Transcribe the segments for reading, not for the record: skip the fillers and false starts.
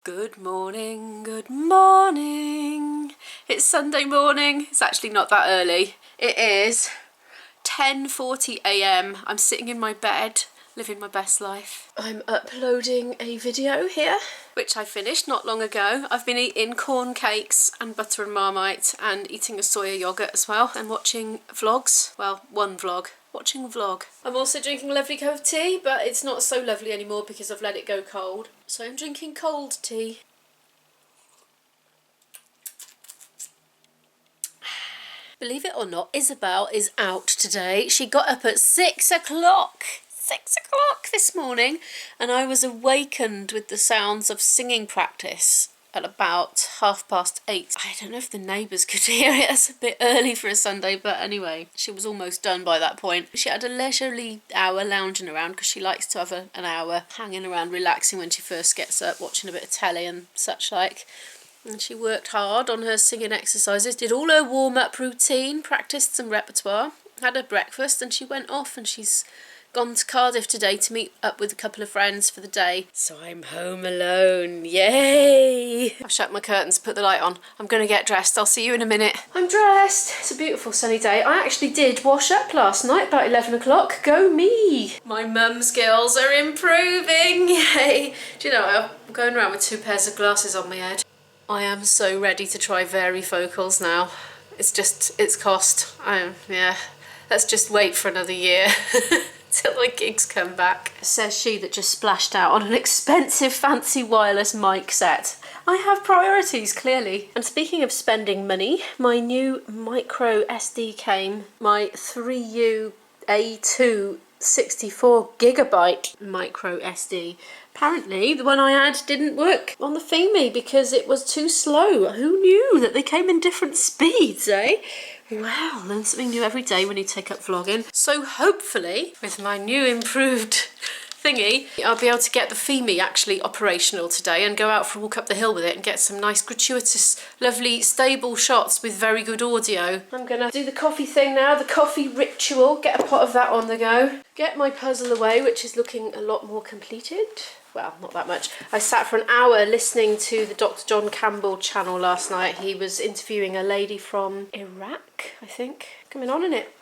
Good morning, good morning. It's Sunday morning. It's actually not that early. It is 10:40 a.m. I'm sitting in my bed, living my best life. I'm uploading a video here, which I finished not long ago. I've been eating corn cakes and butter and Marmite and eating a soya yogurt as well and watching vlogs. Well, one vlog. Watching a vlog. I'm also drinking a lovely cup of tea, but it's not so lovely anymore because I've let it go cold. So I'm drinking cold tea. Believe it or not, Isabel is out today. She got up at 6 o'clock. 6 o'clock this morning, and I was awakened with the sounds of singing practice at about 8:30. I don't know if the neighbours could hear it. It's a bit early for a Sunday, but anyway, she was almost done by that point. She had a leisurely hour lounging around because she likes to have an hour hanging around relaxing when she first gets up, watching a bit of telly and such like. And she worked hard on her singing exercises, did all her warm-up routine, practiced some repertoire, had her breakfast, and she went off, and she's gone to Cardiff today to meet up with a couple of friends for the day. So I'm home alone. Yay! I've shut my curtains, put the light on. I'm going to get dressed. I'll see you in a minute. I'm dressed. It's a beautiful sunny day. I actually did wash up last night about 11 o'clock. Go me! My mum skills are improving. Yay! Do you know, I'm going around with 2 pairs of glasses on my head. I am so ready to try varifocals now. It's cost. Yeah. Let's just wait for another year. Till my gigs come back. Says she that just splashed out on an expensive fancy wireless mic set. I have priorities, clearly. And speaking of spending money, my new microSD came. My 3U A2 64GB microSD. Apparently the one I had didn't work on the Fimi because it was too slow. Who knew that they came in different speeds, eh? Wow, learn something new every day when you take up vlogging. So hopefully, with my new improved thingy, I'll be able to get the Fimi actually operational today and go out for a walk up the hill with it and get some nice, gratuitous, lovely, stable shots with very good audio. I'm gonna do the coffee thing now, the coffee ritual, get a pot of that on the go. Get my puzzle away, which is looking a lot more completed. Well, not that much. I sat for an hour listening to the Dr. John Campbell channel last night. He was interviewing a lady from Iraq, I think. Coming on in it.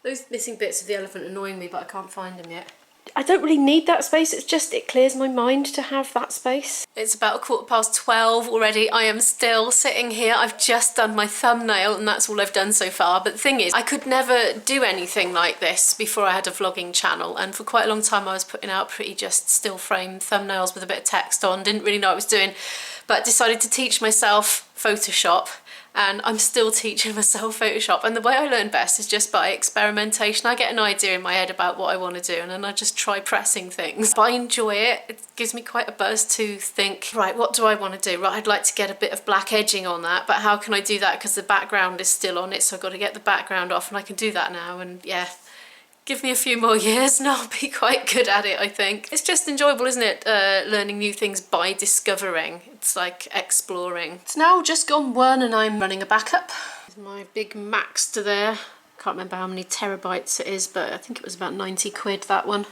Those missing bits of the elephant annoying me, but I can't find them yet. I don't really need that space, it's just it clears my mind to have that space. It's about 12:15 already. I am still sitting here. I've just done my thumbnail and that's all I've done so far. But the thing is, I could never do anything like this before I had a vlogging channel, and for quite a long time I was putting out pretty just still frame thumbnails with a bit of text on, didn't really know what I was doing, but decided to teach myself Photoshop. And I'm still teaching myself Photoshop, and the way I learn best is just by experimentation. I get an idea in my head about what I want to do and then I just try pressing things. But I enjoy it. It gives me quite a buzz to think, right, what do I want to do? Right, I'd like to get a bit of black edging on that, but how can I do that because the background is still on it, so I've got to get the background off, and I can do that now. And yeah, give me a few more years and I'll be quite good at it, I think. It's just enjoyable, isn't it? Learning new things by discovering. It's like exploring. It's now just gone 1 and I'm running a backup. My big Maxter there. Can't remember how many terabytes it is, but I think it was about 90 quid, that one.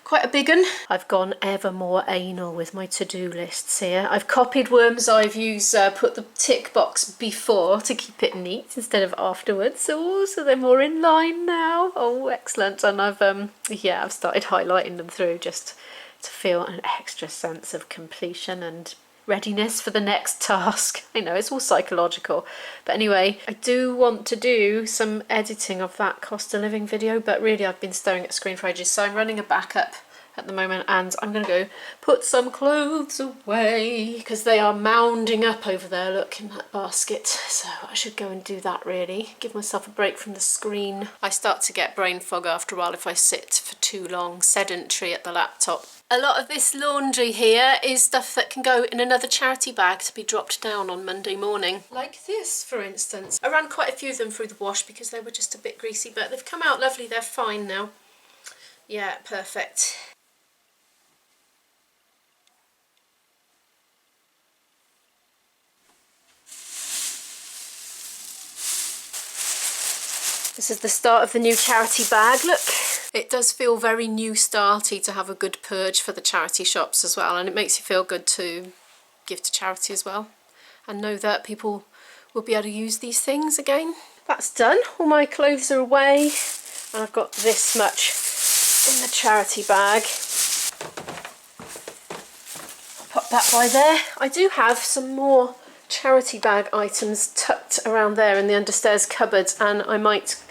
Quite a big one. I've gone ever more anal with my to-do lists here. I've copied Worm's eye views, put the tick box before to keep it neat instead of afterwards. So they're more in line now. Oh, excellent. And I've started highlighting them through just to feel an extra sense of completion and readiness for the next task. I know it's all psychological, but anyway, I do want to do some editing of that cost of living video, but really I've been staring at the screen for ages, so I'm running a backup at the moment, and I'm gonna go put some clothes away because they are mounding up over there, look, in that basket. So I should go and do that, really give myself a break from the screen. I start to get brain fog after a while if I sit for too long sedentary at the laptop. A lot of this laundry here is stuff that can go in another charity bag to be dropped down on Monday morning. Like this, for instance. I ran quite a few of them through the wash because they were just a bit greasy, but they've come out lovely, they're fine now. Yeah, perfect. This is the start of the new charity bag, look. It does feel very new starty to have a good purge for the charity shops as well, and it makes you feel good to give to charity as well and know that people will be able to use these things again. That's done. All my clothes are away and I've got this much in the charity bag. Pop that by there. I do have some more charity bag items tucked around there in the understairs cupboards, and I might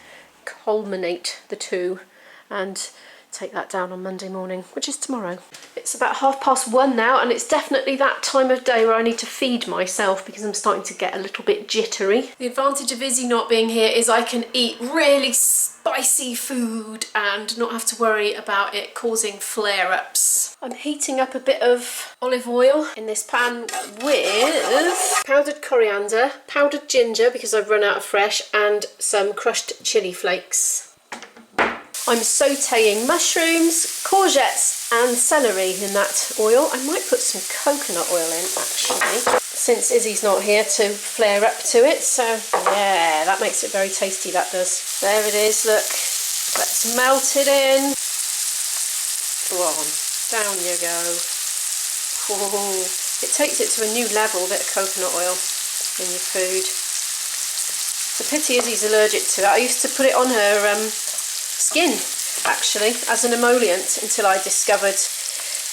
culminate the two and take that down on Monday morning, which is tomorrow. It's about 1:30 now, and it's definitely that time of day where I need to feed myself because I'm starting to get a little bit jittery. The advantage of Izzy not being here is I can eat really spicy food and not have to worry about it causing flare-ups. I'm heating up a bit of olive oil in this pan with powdered coriander, powdered ginger because I've run out of fresh, and some crushed chili flakes. I'm sautéing mushrooms, courgettes and celery in that oil. I might put some coconut oil in actually, since Izzy's not here to flare up to it. So yeah, that makes it very tasty, that does. There it is, look. Let's melt it in. Go on, down you go. Ooh. It takes it to a new level, a bit of coconut oil in your food. It's a pity Izzy's allergic to it. I used to put it on her skin actually as an emollient until I discovered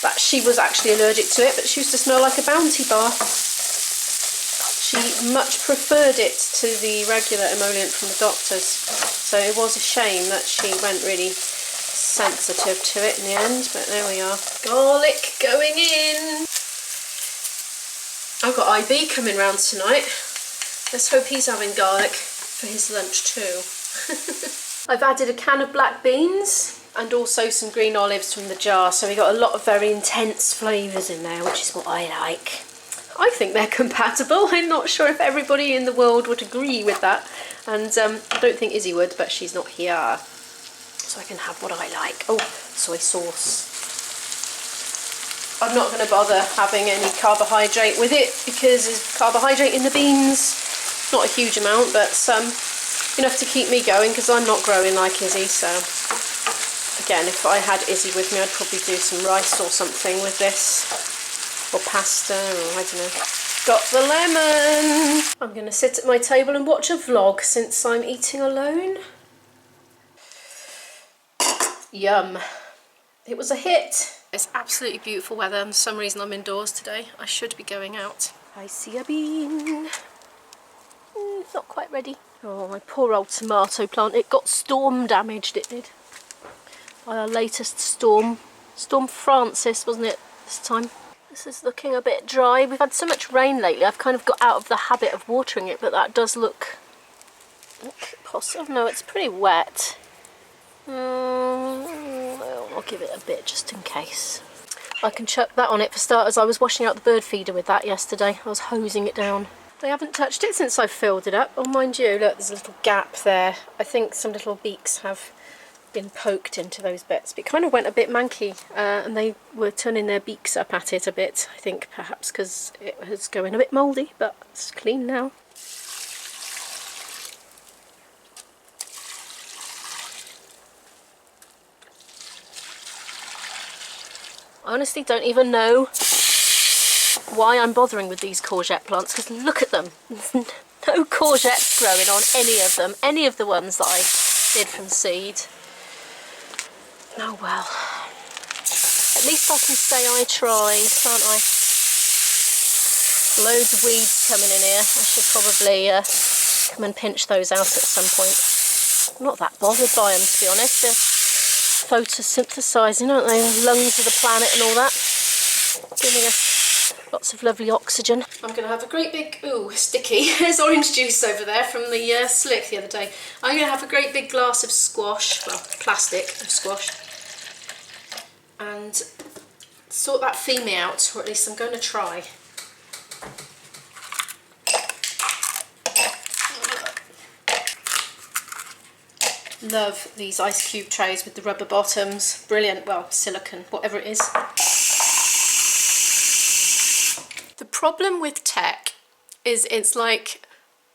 that she was actually allergic to it, but she used to smell like a Bounty bar. She much preferred it to the regular emollient from the doctors, so it was a shame that she went really sensitive to it in the end, but there we are. Garlic going in. I've got IB coming round tonight. Let's hope he's having garlic for his lunch too. I've added a can of black beans and also some green olives from the jar, so we got a lot of very intense flavours in there, which is what I like. I think they're compatible. I'm not sure if everybody in the world would agree with that, and I don't think Izzy would, but she's not here, so I can have what I like. Oh, soy sauce. I'm not going to bother having any carbohydrate with it because there's carbohydrate in the beans, not a huge amount, but some. Enough to keep me going because I'm not growing like Izzy, so again, if I had Izzy with me I'd probably do some rice or something with this, or pasta, or I don't know. Got the lemon. I'm going to sit at my table and watch a vlog since I'm eating alone. Yum. It was a hit. It's absolutely beautiful weather, and for some reason I'm indoors today. I should be going out. I see a bean. It's not quite ready. Oh, my poor old tomato plant. It got storm damaged, it did. By our latest storm. Storm Francis, wasn't it, this time? This is looking a bit dry. We've had so much rain lately, I've kind of got out of the habit of watering it, but that does look possible. No, it's pretty wet. I'll give it a bit just in case. I can chuck that on it for starters. I was washing out the bird feeder with that yesterday. I was hosing it down. They haven't touched it since I've filled it up. Oh, mind you, look, there's a little gap there. I think some little beaks have been poked into those bits. But it kind of went a bit manky, and they were turning their beaks up at it a bit, I think, perhaps because it was going a bit mouldy, but it's clean now. I honestly don't even know why I'm bothering with these courgette plants, because look at them. There's no courgettes growing on any of them, any of the ones that I did from seed. Oh well. At least I can say I tried, can't I? Loads of weeds coming in here. I should probably come and pinch those out at some point. I'm not that bothered by them, to be honest. They're photosynthesising, aren't they? The lungs of the planet and all that. Giving us lots of lovely oxygen. I'm going to have a great big, ooh, sticky, there's orange juice over there from the slick the other day. I'm going to have a great big glass of squash, well, plastic of squash, and sort that Fimi out, or at least I'm going to try. Love these ice cube trays with the rubber bottoms. Brilliant, well, silicone, whatever it is. The problem with tech is it's like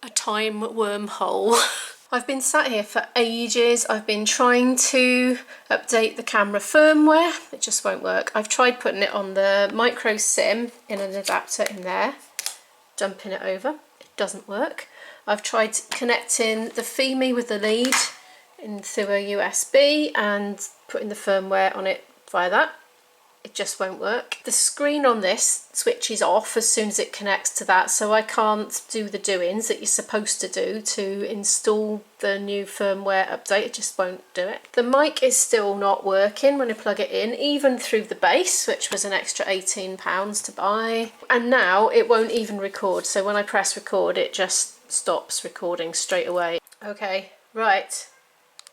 a time wormhole. I've been sat here for ages. I've been trying to update the camera firmware. It just won't work. I've tried putting it on the micro SIM in an adapter in there, dumping it over. It doesn't work. I've tried connecting the Fimi with the lead in through a USB and putting the firmware on it via that. It just won't work. The screen on this switches off as soon as it connects to that, so I can't do the doings that you're supposed to do to install the new firmware update. It just won't do it. The mic is still not working when I plug it in, even through the base, which was an extra £18 to buy. And now it won't even record, so when I press record it just stops recording straight away. Okay, right,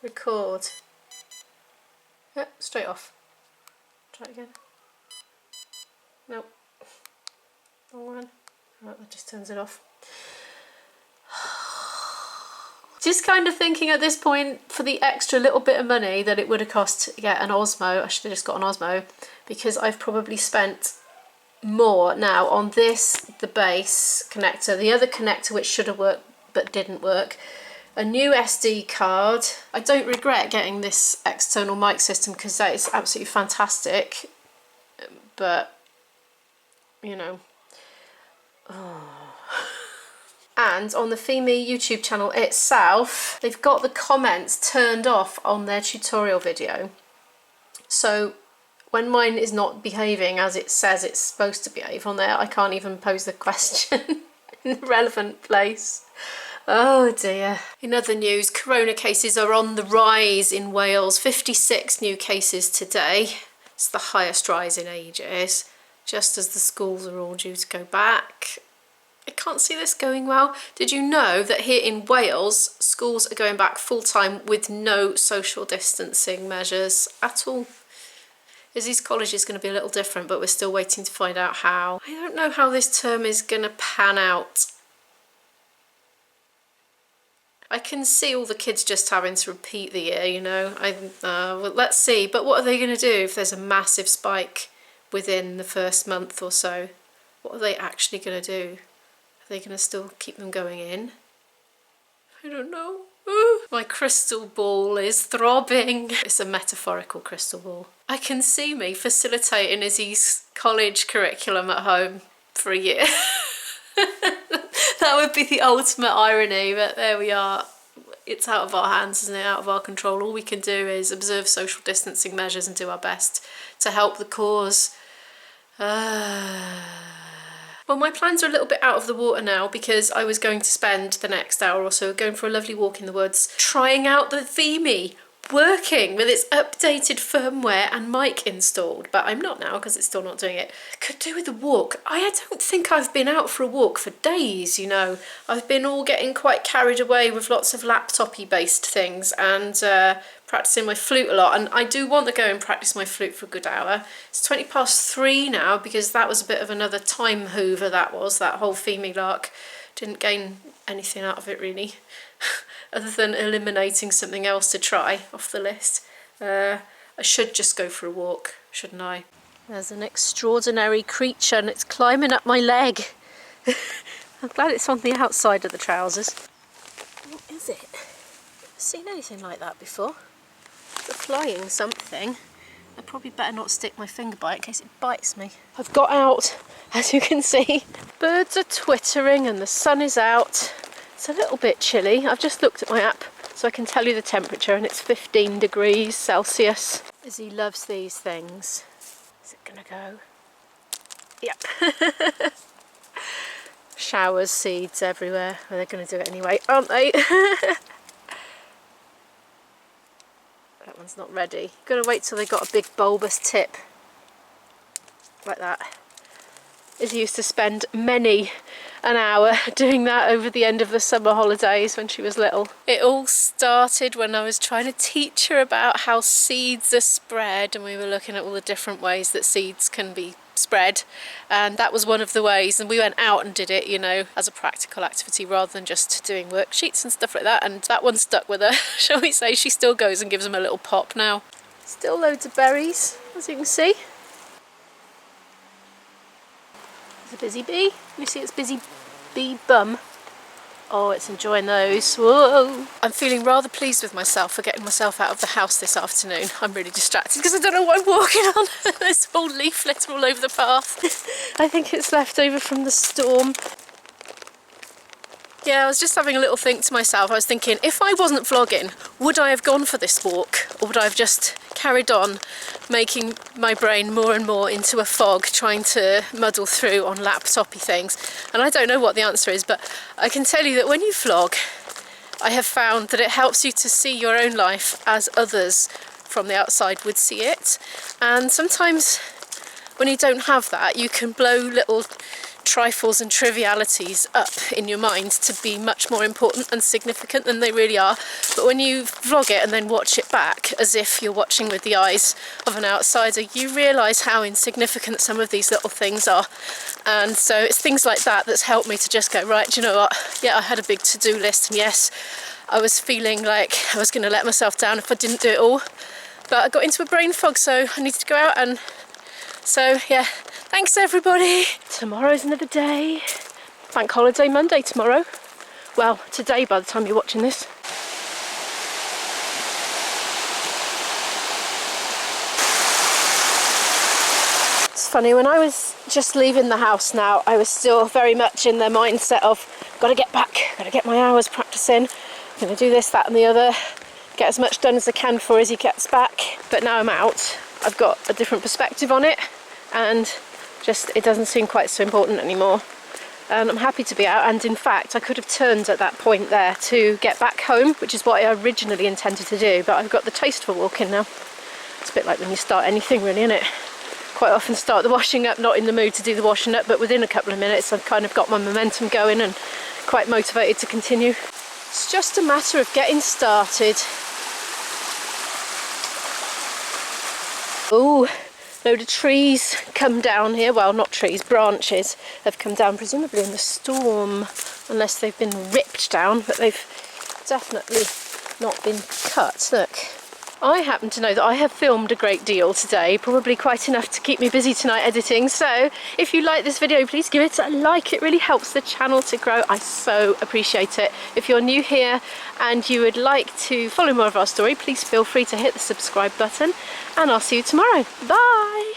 record. Yep, straight off. Try it again. Nope. Wrong one. Right, that just turns it off. Just kind of thinking at this point, for the extra little bit of money that it would have cost to get an Osmo, I should have just got an Osmo, because I've probably spent more now on this, the base connector, the other connector which should have worked but didn't work, a new SD card. I don't regret getting this external mic system because that is absolutely fantastic, but you know. Oh. And on the Fimi YouTube channel itself, they've got the comments turned off on their tutorial video, so when mine is not behaving as it says it's supposed to behave on there, I can't even pose the question in the relevant place. Oh dear. In other news, corona cases are on the rise in Wales. 56 new cases today. It's the highest rise in ages, just as the schools are all due to go back. I can't see this going well. Did you know that here in Wales, schools are going back full-time with no social distancing measures at all? Izzy's college is going to be a little different, but we're still waiting to find out how. I don't know how this term is going to pan out. I can see all the kids just having to repeat the year, you know. Well, let's see. But what are they going to do if there's a massive spike within the first month or so? What are they actually going to do? Are they going to still keep them going in? I don't know. Ooh, my crystal ball is throbbing. It's a metaphorical crystal ball. I can see me facilitating Izzy's college curriculum at home for a year. That would be the ultimate irony, but there we are. It's out of our hands, isn't it? Out of our control. All we can do is observe social distancing measures and do our best to help the cause. Well, my plans are a little bit out of the water now because I was going to spend the next hour or so going for a lovely walk in the woods, trying out the Fimi, working with its updated firmware and mic installed, but I'm not now because it's still not doing it. Could do with a walk. I don't think I've been out for a walk for days, you know. I've been all getting quite carried away with lots of laptop-y based things and practicing my flute a lot, and I do want to go and practice my flute for a good hour. It's 3:20 now because that was a bit of another time hoover, that whole Fimi lark. Didn't gain anything out of it really. Other than eliminating something else to try off the list. I should just go for a walk, shouldn't I? There's an extraordinary creature and it's climbing up my leg. I'm glad it's on the outside of the trousers. What is it? Never seen anything like that before. It's a flying something. I probably better not stick my finger by it in case it bites me. I've got out, as you can see. Birds are twittering and the sun is out. It's a little bit chilly. I've just looked at my app so I can tell you the temperature and it's 15 degrees Celsius. Izzy loves these things. Is it gonna go? Yep. Showers, seeds everywhere. Well, they're gonna do it anyway, aren't they? That one's not ready. Gonna wait till they got a big bulbous tip. Like that. Izzy used to spend many an hour doing that over the end of the summer holidays when she was little. It all started when I was trying to teach her about how seeds are spread, and we were looking at all the different ways that seeds can be spread, and that was one of the ways, and we went out and did it, you know, as a practical activity rather than just doing worksheets and stuff like that, and that one stuck with her. Shall we say she still goes and gives them a little pop now. Still loads of berries, as you can see. There's a busy bee. You see its busy bee bum. Oh, it's enjoying those. Whoa. I'm feeling rather pleased with myself for getting myself out of the house this afternoon. I'm really distracted because I don't know what I'm walking on. There's all leaflets all over the path. I think it's left over from the storm. Yeah, I was just having a little think to myself. I was thinking, if I wasn't vlogging, would I have gone for this walk? Or would I have just carried on making my brain more and more into a fog, trying to muddle through on laptopy things? And I don't know what the answer is, but I can tell you that when you vlog, I have found that it helps you to see your own life as others from the outside would see it. And sometimes when you don't have that, you can blow little trifles and trivialities up in your mind to be much more important and significant than they really are. But when you vlog it and then watch it back as if you're watching with the eyes of an outsider, you realise how insignificant some of these little things are. And so it's things like that that's helped me to just go, right, do you know what? Yeah, I had a big to-do list, and yes, I was feeling like I was going to let myself down if I didn't do it all. But I got into a brain fog, so I needed to go out, and so yeah, thanks everybody. Tomorrow's another day. Bank holiday Monday tomorrow. Well, today by the time you're watching this. It's funny, when I was just leaving the house now, I was still very much in the mindset of gotta get back, gotta get my hours practicing, gonna do this, that and the other, get as much done as I can before Izzy gets back. But now I'm out, I've got a different perspective on it, and just it doesn't seem quite so important anymore. And I'm happy to be out, and in fact I could have turned at that point there to get back home, which is what I originally intended to do, but I've got the taste for walking now. It's a bit like when you start anything really, isn't it? Quite often start the washing up, not in the mood to do the washing up, but within a couple of minutes I've kind of got my momentum going and quite motivated to continue. It's just a matter of getting started. Ooh, load of trees come down here. Well, not trees, branches have come down, presumably in the storm, unless they've been ripped down, but they've definitely not been cut. Look, I happen to know that I have filmed a great deal today, probably quite enough to keep me busy tonight editing. So if you like this video, please give it a like. It really helps the channel to grow. I so appreciate it. If you're new here and you would like to follow more of our story, please feel free to hit the subscribe button, and I'll see you tomorrow. Bye.